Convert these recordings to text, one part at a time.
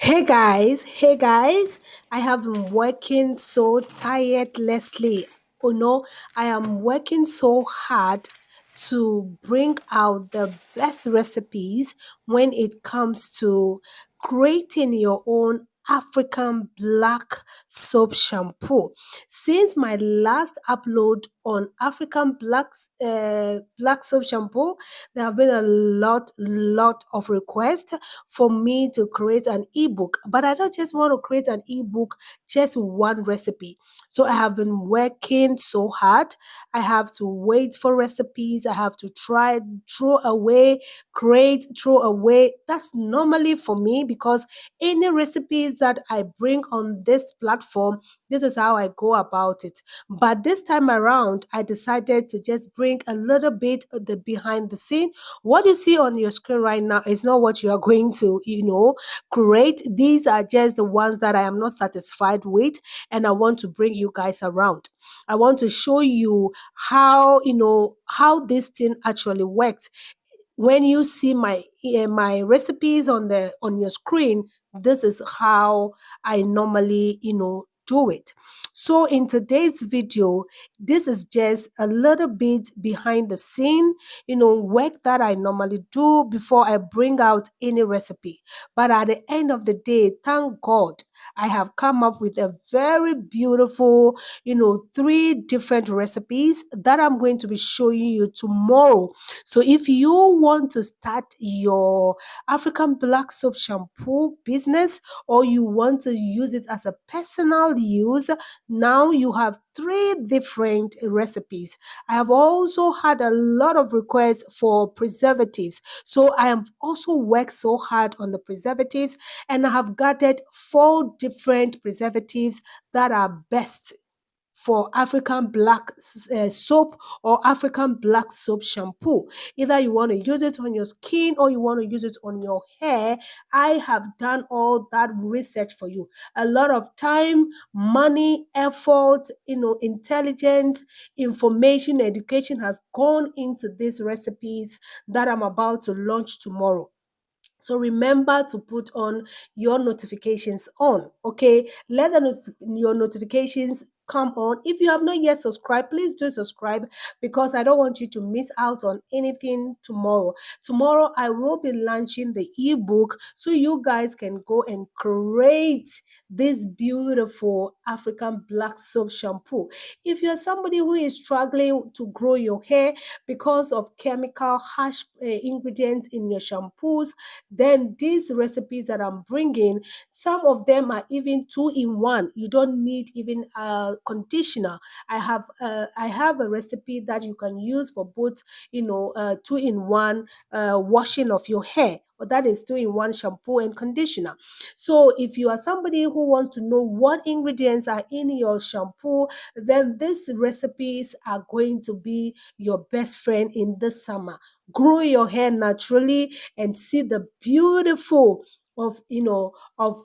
Hey guys, I have been working so tirelessly. Oh no, I am working so hard to bring out the best recipes when it comes to creating your own African black soap shampoo. Since my last upload on African black soap shampoo, there have been a lot of requests for me to create an ebook. But I don't just want to create an ebook, just one recipe. So I have been working so hard. I have to wait for recipes. I have to try, throw away, create, throw away. That's normally for me because any recipes that I bring on this platform, this is how I go about it. But this time around, I decided to just bring a little bit of the behind the scene. What you see on your screen right now is not what you are going to, create. These are just the ones that I am not satisfied with, and I want to bring you guys around. I want to show you how, how this thing actually works. When you see my recipes on the on your screen, this is how I normally do it. So in today's video, this is just a little bit behind the scene, work that I normally do before I bring out any recipe. But at the end of the day, thank God, I have come up with a very beautiful, three different recipes that I'm going to be showing you tomorrow. So if you want to start your African black soap shampoo business, or you want to use it as a personal use, now you have three different recipes. I have also had a lot of requests for preservatives. So I have also worked so hard on the preservatives, and I have gathered four different preservatives that are best for African black soap or African black soap shampoo. Either you want to use it on your skin or you want to use it on your hair. I have done all that research for you. A lot of time, money, effort, intelligence, information, education has gone into these recipes that I'm about to launch tomorrow. So remember to put on your notifications on. Okay, let your notifications come on. If you have not yet subscribed, please do subscribe because I don't want you to miss out on anything tomorrow. Tomorrow I will be launching the ebook so you guys can go and create this beautiful African black soap shampoo. If you're somebody who is struggling to grow your hair because of chemical harsh ingredients in your shampoos, then these recipes that I'm bringing, some of them are even two in one. You don't need even a conditioner. I have a recipe that you can use for both, two in one washing of your hair. But that is two in one shampoo and conditioner. So if you are somebody who wants to know what ingredients are in your shampoo, then these recipes are going to be your best friend in this summer. Grow your hair naturally and see the beautiful of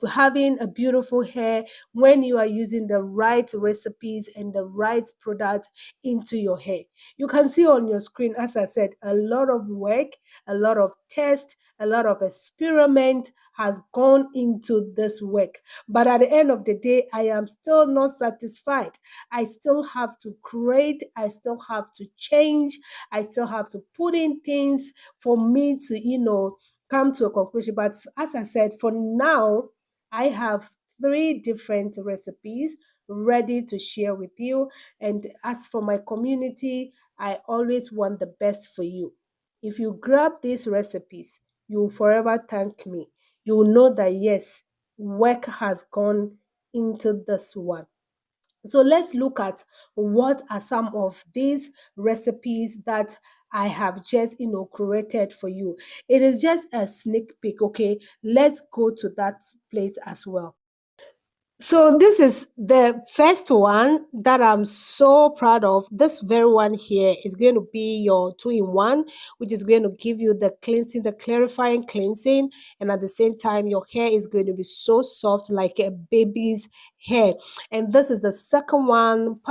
having a beautiful hair when you are using the right recipes and the right product into your hair. You can see on your screen, as I said, a lot of work, a lot of test, a lot of experiment has gone into this work. But at the end of the day, I am still not satisfied. I still have to create, I still have to change, I still have to put in things for me to, come to a conclusion. But as I said, for now, I have three different recipes ready to share with you. And as for my community, I always want the best for you. If you grab these recipes, you will forever thank me. You will know that yes, work has gone into this one. So let's look at what are some of these recipes that I have just, created for you. It is just a sneak peek, okay? Let's go to that place as well. So this is the first one that I'm so proud of. This very one here is going to be your two-in-one, which is going to give you the cleansing, the clarifying cleansing, and at the same time, your hair is going to be so soft like a baby's hair. And this is the second one,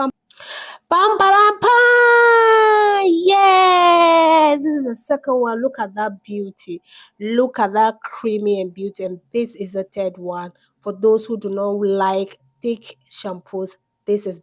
Bam, bam, bam! Yes! This is the second one. Look at that beauty. Look at that creamy and beauty. And this is the third one. For those who do not like thick shampoos, this is